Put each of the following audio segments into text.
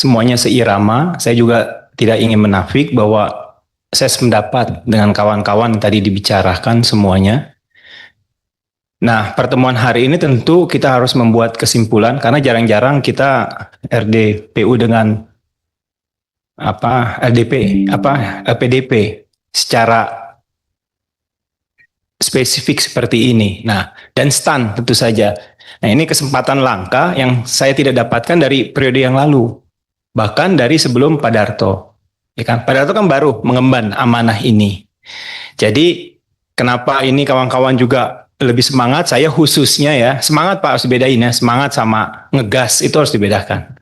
semuanya seirama. Saya juga tidak ingin menafik bahwa saya sependapat dengan kawan-kawan yang tadi dibicarakan semuanya. Nah, pertemuan hari ini tentu kita harus membuat kesimpulan karena jarang-jarang kita RDPU dengan PDP secara spesifik seperti ini. Nah, dan STAN tentu saja. Nah, ini kesempatan langka yang saya tidak dapatkan dari periode yang lalu. Bahkan dari sebelum Pak Darto. Ya kan? Pak Darto kan baru mengemban amanah ini. Jadi, kenapa ini kawan-kawan juga lebih semangat? Saya khususnya ya, semangat Pak harus dibedain ya. Semangat sama ngegas itu harus dibedakan.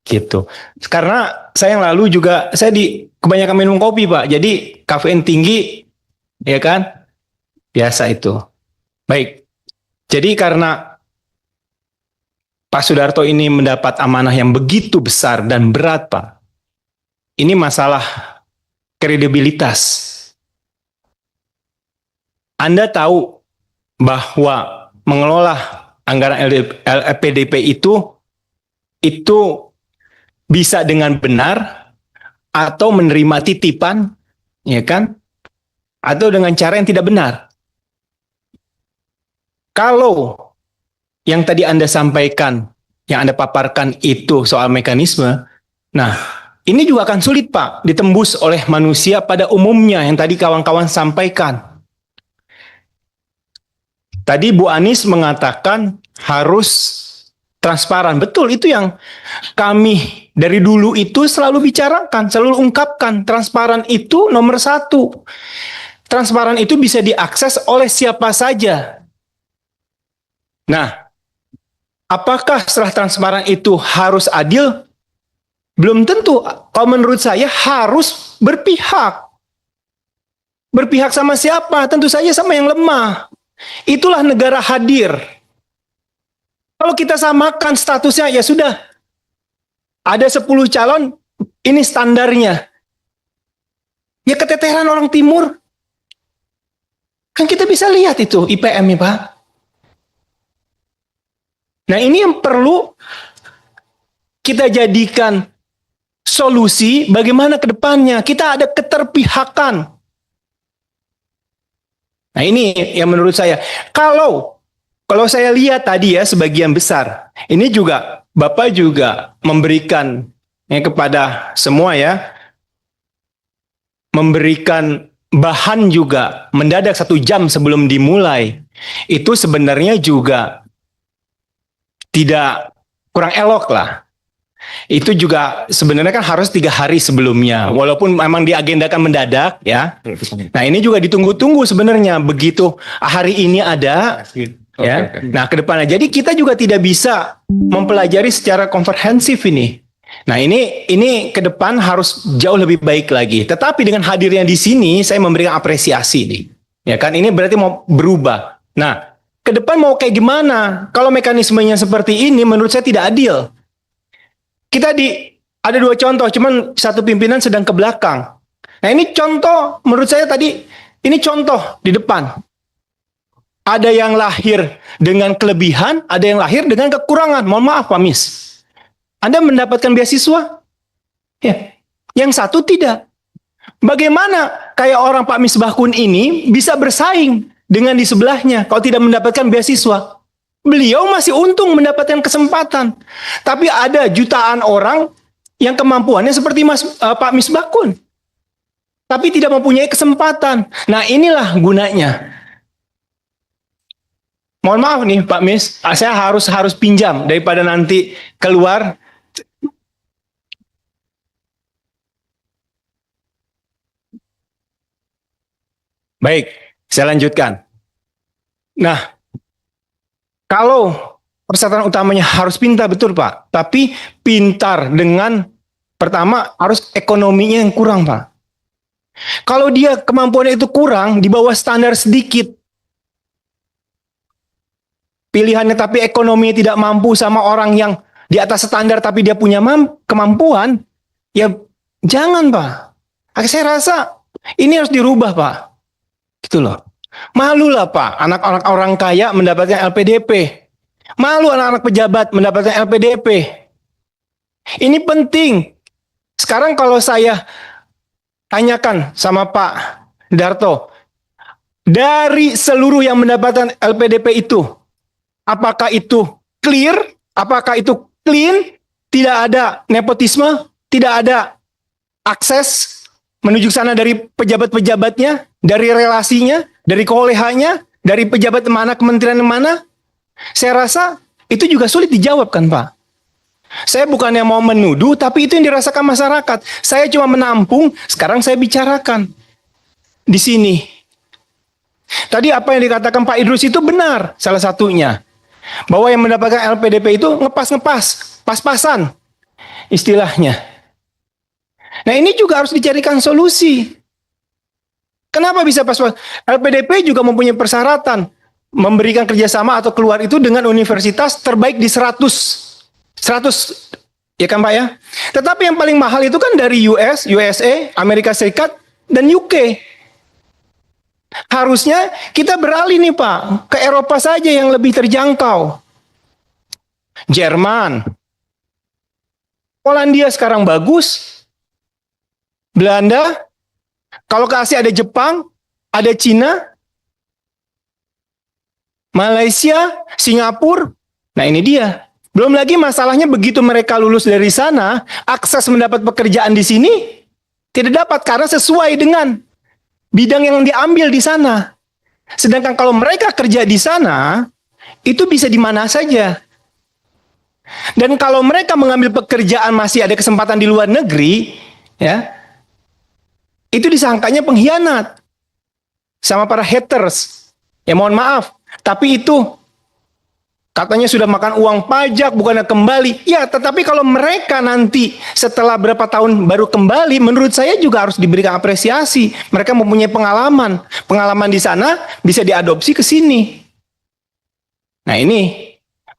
Gitu. Karena saya yang lalu juga, saya kebanyakan minum kopi Pak. Jadi, kafein tinggi, ya kan? Biasa itu. Baik. Jadi karena Pak Sudarto ini mendapat amanah yang begitu besar dan berat, Pak. Ini masalah kredibilitas. Anda tahu bahwa mengelola anggaran LPDP itu bisa dengan benar atau menerima titipan, ya kan? Atau dengan cara yang tidak benar. Kalau yang tadi Anda sampaikan, yang Anda paparkan itu soal mekanisme, nah ini juga akan sulit Pak ditembus oleh manusia pada umumnya yang tadi kawan-kawan sampaikan. Tadi Bu Anies mengatakan harus transparan. Betul, itu yang kami dari dulu itu selalu bicarakan, selalu ungkapkan. Transparan itu nomor 1. Transparan itu bisa diakses oleh siapa saja. Nah, apakah setelah transparan itu harus adil? Belum tentu. Kalau menurut saya harus berpihak. Berpihak sama siapa? Tentu saja sama yang lemah. Itulah negara hadir. Kalau kita samakan statusnya, ya sudah. Ada 10 calon, ini standarnya. Ya keteteran orang timur. Kan kita bisa lihat itu IPM-nya Pak. Nah ini yang perlu kita jadikan solusi bagaimana ke depannya. Kita ada keterpihakan. Nah ini yang menurut saya. Kalau saya lihat tadi ya sebagian besar. Ini juga Bapak juga memberikan kepada semua ya. Memberikan bahan juga mendadak 1 jam sebelum dimulai. Itu sebenarnya juga tidak kurang elok lah. Itu juga sebenarnya kan harus 3 hari sebelumnya. Walaupun memang diagendakan mendadak ya. Nah ini juga ditunggu-tunggu sebenarnya. Begitu hari ini ada ya. Nah ke depannya. Jadi kita juga tidak bisa mempelajari secara komprehensif ini. Nah ini ke depan harus jauh lebih baik lagi. Tetapi dengan hadirnya di sini saya memberikan apresiasi nih. Ya kan ini berarti mau berubah. Nah ke depan mau kayak gimana? Kalau mekanismenya seperti ini menurut saya tidak adil. Kita ada 2 contoh, cuman satu pimpinan sedang ke belakang. Nah ini contoh, menurut saya tadi, ini contoh di depan. Ada yang lahir dengan kelebihan, ada yang lahir dengan kekurangan. Mohon maaf Pak Mis. Anda mendapatkan beasiswa? Ya. Yang satu tidak. Bagaimana kayak orang Pak Misbahkun ini bisa bersaing dengan di sebelahnya kalau tidak mendapatkan beasiswa? Beliau masih untung mendapatkan kesempatan. Tapi ada jutaan orang yang kemampuannya seperti Pak Misbahkun. Tapi tidak mempunyai kesempatan. Nah inilah gunanya. Mohon maaf nih Pak Mis, saya harus pinjam daripada nanti keluar. Baik, saya lanjutkan. Nah, kalau persyaratan utamanya harus pintar, betul Pak. Tapi pintar dengan, pertama harus ekonominya yang kurang Pak. Kalau dia kemampuannya itu kurang, di bawah standar sedikit. Pilihannya tapi ekonominya tidak mampu sama orang yang di atas standar tapi dia punya kemampuan, ya jangan Pak. Saya rasa ini harus dirubah Pak. Gitu loh. Malulah Pak, anak-anak orang kaya mendapatkan LPDP. Malu anak-anak pejabat mendapatkan LPDP. Ini penting. Sekarang kalau saya tanyakan sama Pak Darto, dari seluruh yang mendapatkan LPDP itu, apakah itu clear? Apakah itu clean? Tidak ada nepotisme? Tidak ada akses menuju sana dari pejabat-pejabatnya, dari relasinya, dari kolehannya, dari pejabat mana, kementerian mana? Saya rasa itu juga sulit dijawab kan Pak? Saya bukannya mau menuduh, tapi itu yang dirasakan masyarakat. Saya cuma menampung, sekarang saya bicarakan di sini. Tadi apa yang dikatakan Pak Idrus itu benar, salah satunya. Bahwa yang mendapatkan LPDP itu ngepas-ngepas, pas-pasan istilahnya. Nah ini juga harus dicarikan solusi. Kenapa bisa pas-pasan? LPDP juga mempunyai persyaratan memberikan kerjasama atau keluar itu dengan universitas terbaik di 100 ya kan Pak ya. Tetapi yang paling mahal itu kan dari USA, Amerika Serikat, dan UK. Harusnya kita beralih nih Pak, ke Eropa saja yang lebih terjangkau. Jerman, Polandia sekarang bagus, Belanda, kalau ke Asia ada Jepang, ada Cina, Malaysia, Singapura. Nah ini dia. Belum lagi masalahnya begitu mereka lulus dari sana, akses mendapat pekerjaan di sini tidak dapat karena sesuai dengan bidang yang diambil di sana. Sedangkan kalau mereka kerja di sana, itu bisa di mana saja. Dan kalau mereka mengambil pekerjaan masih ada kesempatan di luar negeri, ya, itu disangkanya pengkhianat sama para haters. Ya mohon maaf, tapi itu katanya sudah makan uang pajak, bukannya kembali. Ya, tetapi kalau mereka nanti setelah berapa tahun baru kembali, menurut saya juga harus diberikan apresiasi. Mereka mempunyai pengalaman. Pengalaman di sana bisa diadopsi ke sini. Nah ini,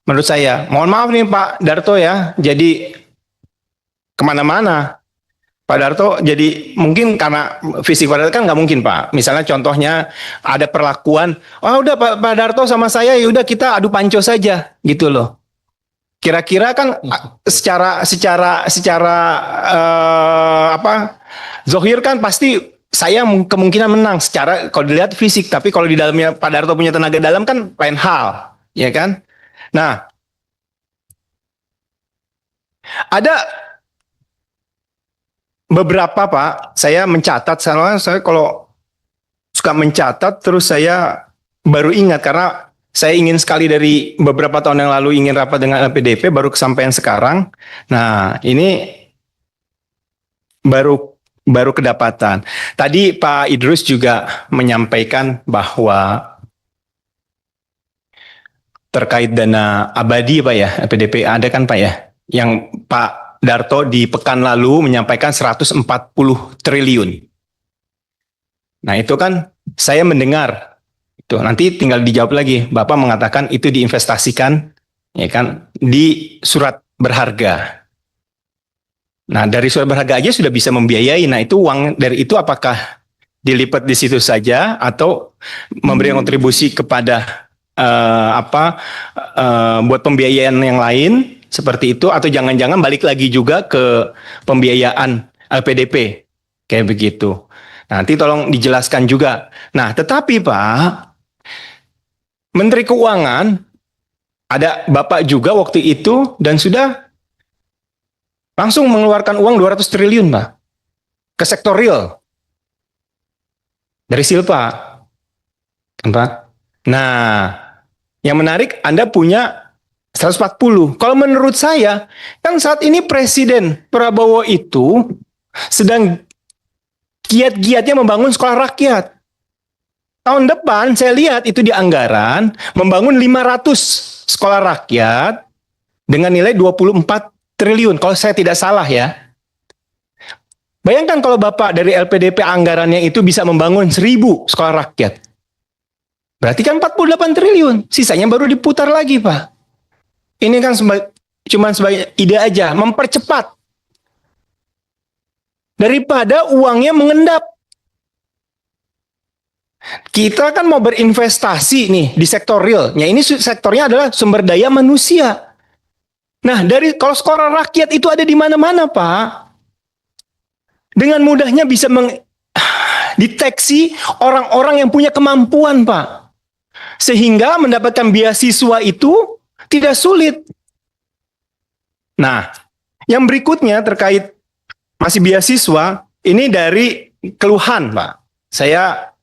menurut saya. Mohon maaf nih Pak Darto ya, jadi kemana-mana. Pak Darto jadi mungkin karena fisik Pak Darto kan nggak mungkin Pak. Misalnya contohnya ada perlakuan, oh udah Pak Darto sama saya ya udah kita adu panco saja gitu loh. Kira-kira kan secara apa? Zohir kan pasti saya kemungkinan menang secara kalau dilihat fisik, tapi kalau di dalamnya Pak Darto punya tenaga dalam kan lain hal, ya kan? Nah, ada beberapa Pak, saya mencatat, saya kalau suka mencatat terus saya baru ingat karena saya ingin sekali dari beberapa tahun yang lalu ingin rapat dengan LPDP baru kesampaian sekarang. Nah ini baru kedapatan. Tadi Pak Idrus juga menyampaikan bahwa terkait dana abadi Pak ya, LPDP ada kan Pak ya, yang Pak Darto di pekan lalu menyampaikan 140 triliun. Nah itu kan saya mendengar, itu nanti tinggal dijawab lagi. Bapak mengatakan itu diinvestasikan, ya kan, di surat berharga. Nah dari surat berharga aja sudah bisa membiayai. Nah itu uang dari itu apakah dilipat di situ saja atau memberi kontribusi kepada buat pembiayaan yang lain? Seperti itu atau jangan-jangan balik lagi juga ke pembiayaan LPDP kayak begitu. Nanti tolong dijelaskan juga. Nah, tetapi Pak Menteri Keuangan ada Bapak juga waktu itu dan sudah langsung mengeluarkan uang 200 triliun Pak ke sektor real dari Silpa. Pak. Nah, yang menarik Anda punya 140. Kalau menurut saya, kan saat ini Presiden Prabowo itu sedang giat-giatnya membangun sekolah rakyat. Tahun depan saya lihat itu di anggaran membangun 500 sekolah rakyat dengan nilai 24 triliun. Kalau saya tidak salah ya. Bayangkan kalau Bapak dari LPDP anggarannya itu bisa membangun 1000 sekolah rakyat. Berarti kan 48 triliun. Sisanya baru diputar lagi Pak. Ini kan cuma sebagai ide aja, mempercepat. Daripada uangnya mengendap. Kita kan mau berinvestasi nih di sektor real. Ya ini sektornya adalah sumber daya manusia. Nah, dari kalau sekolah rakyat itu ada di mana-mana, Pak. Dengan mudahnya bisa mendeteksi orang-orang yang punya kemampuan, Pak. Sehingga mendapatkan beasiswa itu tidak sulit. Nah, yang berikutnya terkait masih beasiswa, ini dari keluhan, Pak. Saya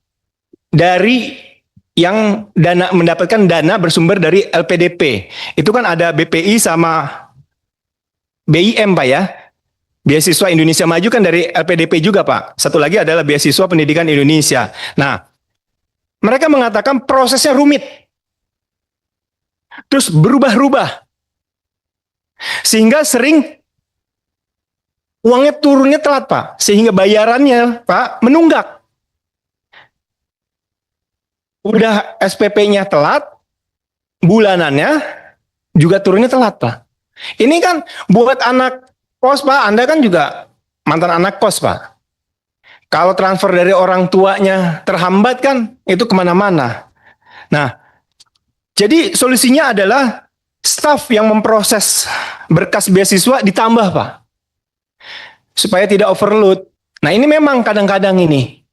dari yang mendapatkan dana bersumber dari LPDP. Itu kan ada BPI sama BIM, Pak ya. Beasiswa Indonesia Maju kan dari LPDP juga, Pak. Satu lagi adalah Beasiswa Pendidikan Indonesia. Nah, mereka mengatakan prosesnya rumit. Terus berubah-ubah. Sehingga sering uangnya turunnya telat, Pak. Sehingga bayarannya, Pak, menunggak. Udah SPP-nya telat, bulanannya juga turunnya telat, Pak. Ini kan buat anak kos, Pak, Anda kan juga mantan anak kos, Pak. Kalau transfer dari orang tuanya terhambat kan, itu kemana-mana. Nah, jadi solusinya adalah staf yang memproses berkas beasiswa ditambah, Pak. Supaya tidak overload. Nah, ini memang kadang-kadang ini.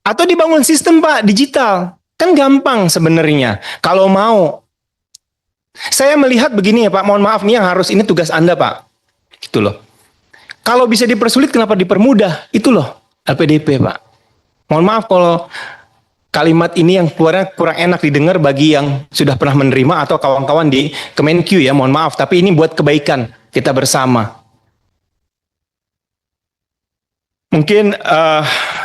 Atau dibangun sistem, Pak, digital. Kan gampang sebenarnya. Kalau mau. Saya melihat begini ya, Pak. Mohon maaf nih yang harus ini tugas Anda, Pak. Gitu loh. Kalau bisa dipersulit, kenapa dipermudah? Itu loh, LPDP, Pak. Mohon maaf kalau kalimat ini yang keluarnya kurang enak didengar bagi yang sudah pernah menerima atau kawan-kawan di Kemenq ya, mohon maaf. Tapi ini buat kebaikan kita bersama. Mungkin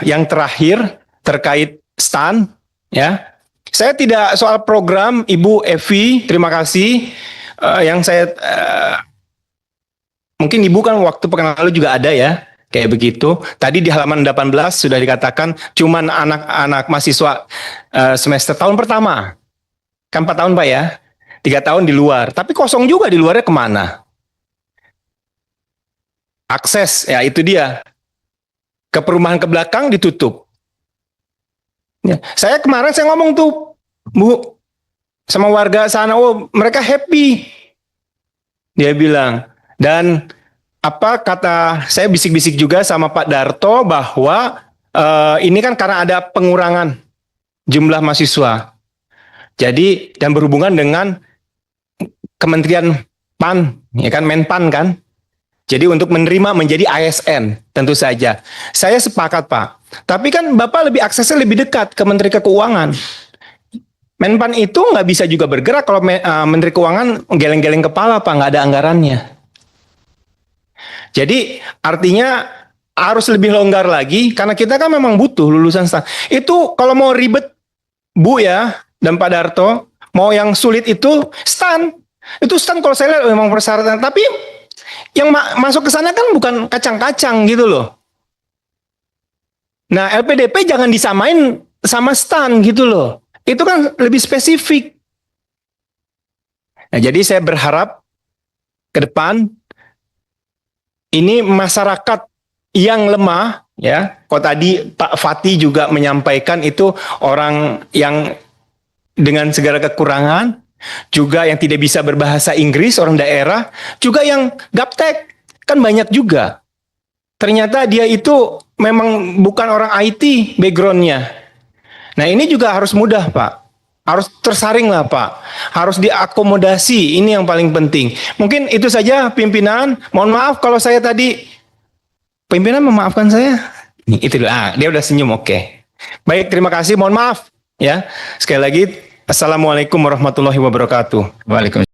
yang terakhir terkait STAN, ya. Saya tidak soal program Ibu Evi, terima kasih. Yang saya mungkin Ibu kan waktu pekan lalu juga ada ya, kayak begitu. Tadi di halaman 18 sudah dikatakan cuman anak-anak mahasiswa semester tahun pertama. Kan 4 tahun Pak ya, 3 tahun di luar. Tapi kosong juga di luarnya kemana? Akses, ya itu dia. Ke perumahan ke belakang ditutup. Ya, saya kemarin saya ngomong tuh, Bu, sama warga sana, oh mereka happy. Dia bilang, dan apa kata saya bisik-bisik juga sama Pak Darto bahwa ini kan karena ada pengurangan jumlah mahasiswa. Jadi dan berhubungan dengan Kementerian PAN, ya kan Menpan kan. Jadi untuk menerima menjadi ASN tentu saja. Saya sepakat Pak. Tapi kan Bapak lebih aksesnya lebih dekat ke Menteri Keuangan. Menpan itu nggak bisa juga bergerak kalau Menteri Keuangan geleng-geleng kepala Pak, nggak ada anggarannya. Jadi artinya harus lebih longgar lagi karena kita kan memang butuh lulusan STAN. Itu kalau mau ribet Bu ya dan Pak Darto, mau yang sulit itu STAN. Itu STAN kalau saya lihat memang persyaratan. Tapi yang masuk ke sana kan bukan kacang-kacang gitu loh. Nah LPDP jangan disamain sama STAN gitu loh. Itu kan lebih spesifik. Nah jadi saya berharap ke depan ini masyarakat yang lemah ya. Kok tadi Pak Fatih juga menyampaikan itu orang yang dengan segala kekurangan, juga yang tidak bisa berbahasa Inggris, orang daerah, juga yang gaptek, kan banyak juga. Ternyata dia itu memang bukan orang IT backgroundnya. Nah ini juga harus mudah Pak. Harus tersaring lah Pak. Harus diakomodasi, ini yang paling penting. Mungkin itu saja pimpinan. Mohon maaf kalau saya tadi, pimpinan memaafkan saya. Itu dia udah senyum, oke. Baik, terima kasih, mohon maaf. Ya, sekali lagi, Assalamualaikum warahmatullahi wabarakatuh. Waalaikumsalam.